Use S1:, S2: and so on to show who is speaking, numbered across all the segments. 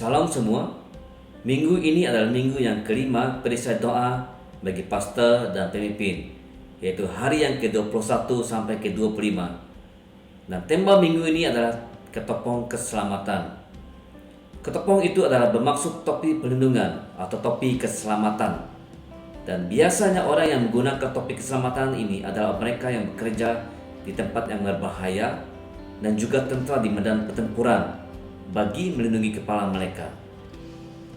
S1: Salam semua. Minggu ini adalah minggu yang kelima perisai doa bagi pastor dan pemimpin, yaitu hari yang ke-21 sampai ke-25. Dan tema minggu ini adalah ketopong keselamatan. Ketopong itu adalah bermaksud topi perlindungan atau topi keselamatan. Dan biasanya orang yang menggunakan topi keselamatan ini adalah mereka yang bekerja di tempat yang berbahaya dan juga tentara di medan pertempuran bagi melindungi kepala mereka.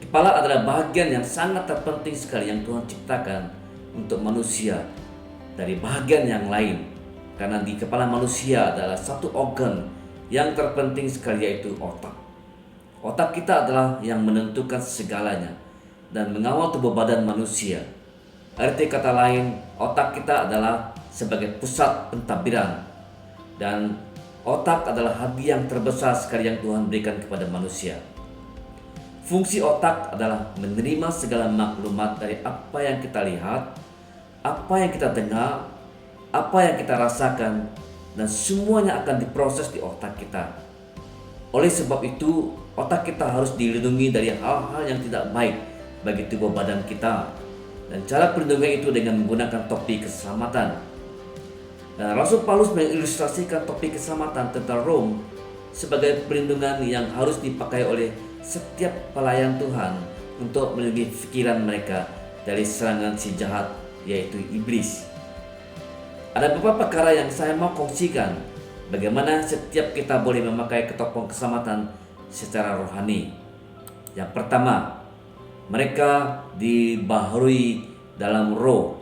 S1: Kepala adalah bagian yang sangat terpenting sekali yang Tuhan ciptakan untuk manusia dari bagian yang lain. Karena di kepala manusia adalah satu organ yang terpenting sekali, yaitu otak. Otak kita adalah yang menentukan segalanya dan mengawal tubuh badan manusia. Arti kata lain, otak kita adalah sebagai pusat pentadbiran, dan otak adalah hadiah yang terbesar sekali yang Tuhan berikan kepada manusia. Fungsi otak adalah menerima segala maklumat dari apa yang kita lihat, apa yang kita dengar, apa yang kita rasakan, dan semuanya akan diproses di otak kita. Oleh sebab itu, otak kita harus dilindungi dari hal-hal yang tidak baik bagi tubuh badan kita. Dan cara perlindungan itu dengan menggunakan topi keselamatan. Dan Rasul Paulus mengilustrasikan topi keselamatan tentang Rom sebagai perlindungan yang harus dipakai oleh setiap pelayan Tuhan untuk melindungi pikiran mereka dari serangan si jahat, yaitu iblis. Ada beberapa perkara yang saya mau kongsikan bagaimana setiap kita boleh memakai ketopong keselamatan secara rohani. Yang pertama, mereka dibaharui dalam roh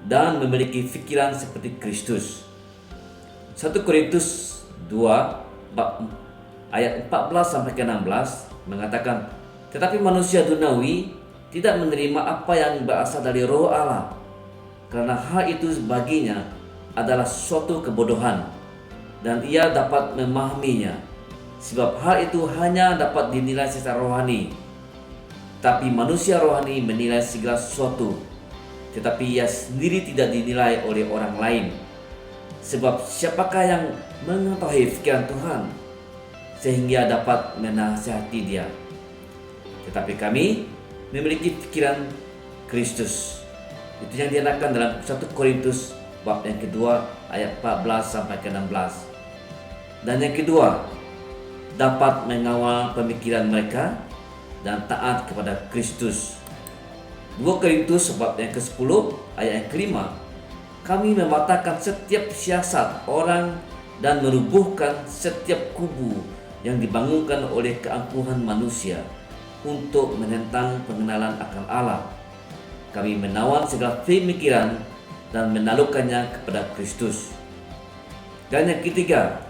S1: dan memiliki pikiran seperti Kristus. 1 Korintus 2 ayat 14 sampai ke 16 mengatakan, tetapi manusia dunawi tidak menerima apa yang berasal dari roh Allah, karena hal itu baginya adalah suatu kebodohan dan ia dapat memahaminya, sebab hal itu hanya dapat dinilai secara rohani. Tapi manusia rohani menilai segala sesuatu, tetapi ia sendiri tidak dinilai oleh orang lain. Sebab siapakah yang mengetahui pikiran Tuhan sehingga dapat menasihati dia? Tetapi kami memiliki pikiran Kristus. Itu yang dinyatakan dalam 1 Korintus bab yang kedua ayat 14 sampai ke 16. Dan yang kedua, dapat mengawal pemikiran mereka dan taat kepada Kristus. 2 Korintus bab yang ke-10 ayat yang ke-5, kami mematahkan setiap siasat orang dan merubuhkan setiap kubu yang dibangunkan oleh keangkuhan manusia untuk menentang pengenalan akan Allah. Kami menawan segala pemikiran dan menaklukkannya kepada Kristus. Dan yang ketiga,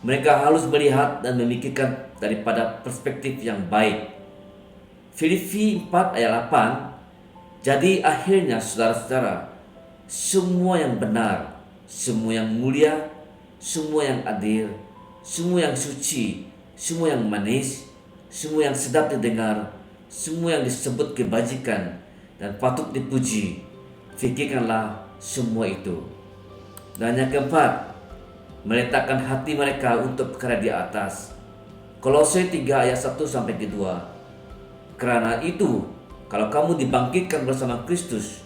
S1: mereka harus melihat dan memikirkan daripada perspektif yang baik. Filipi 4 ayat 8, jadi akhirnya saudara-saudara, semua yang benar, semua yang mulia, semua yang adil, semua yang suci, semua yang manis, semua yang sedap didengar, semua yang disebut kebajikan dan patut dipuji, fikirkanlah semua itu. Dan yang keempat, meletakkan hati mereka untuk perkara di atas. Kolose 3 ayat 1 sampai 2. Karena itu, kalau kamu dibangkitkan bersama Kristus,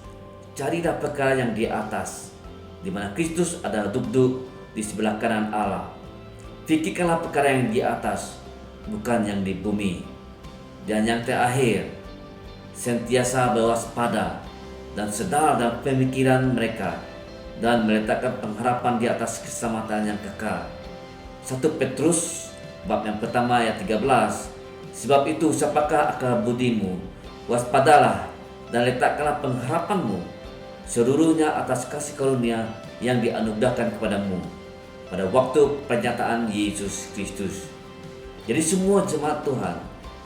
S1: carilah perkara yang di atas, di mana Kristus ada duduk di sebelah kanan Allah. Fikirkanlah perkara yang di atas, bukan yang di bumi. Dan yang terakhir, sentiasa berwaspada dan sedar dalam pemikiran mereka, dan meletakkan pengharapan di atas keselamatan yang kekal. 1 Petrus bab yang pertama ayat 13, sebab itu siapakah akal budimu, waspadalah dan letakkanlah pengharapanmu seluruhnya atas kasih karunia yang dianugerahkan kepadamu pada waktu pernyataan Yesus Kristus. Jadi semua jemaat Tuhan,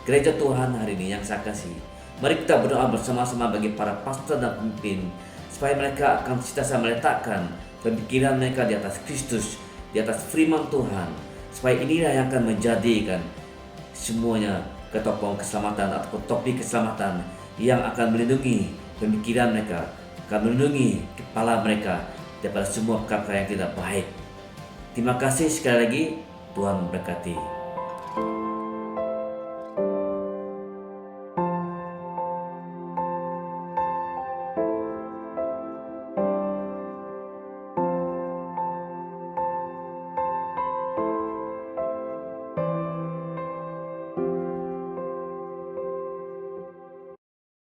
S1: gereja Tuhan hari ini yang saya kasih, mari kita berdoa bersama-sama bagi para pastor dan pemimpin, supaya mereka akan senantiasa meletakkan pemikiran mereka di atas Kristus, di atas firman Tuhan, supaya inilah yang akan menjadikan semuanya ketopong keselamatan atau topi keselamatan yang akan melindungi pemikiran mereka, akan melindungi kepala mereka daripada semua perkara yang tidak baik. Terima kasih sekali lagi, Tuhan memberkati.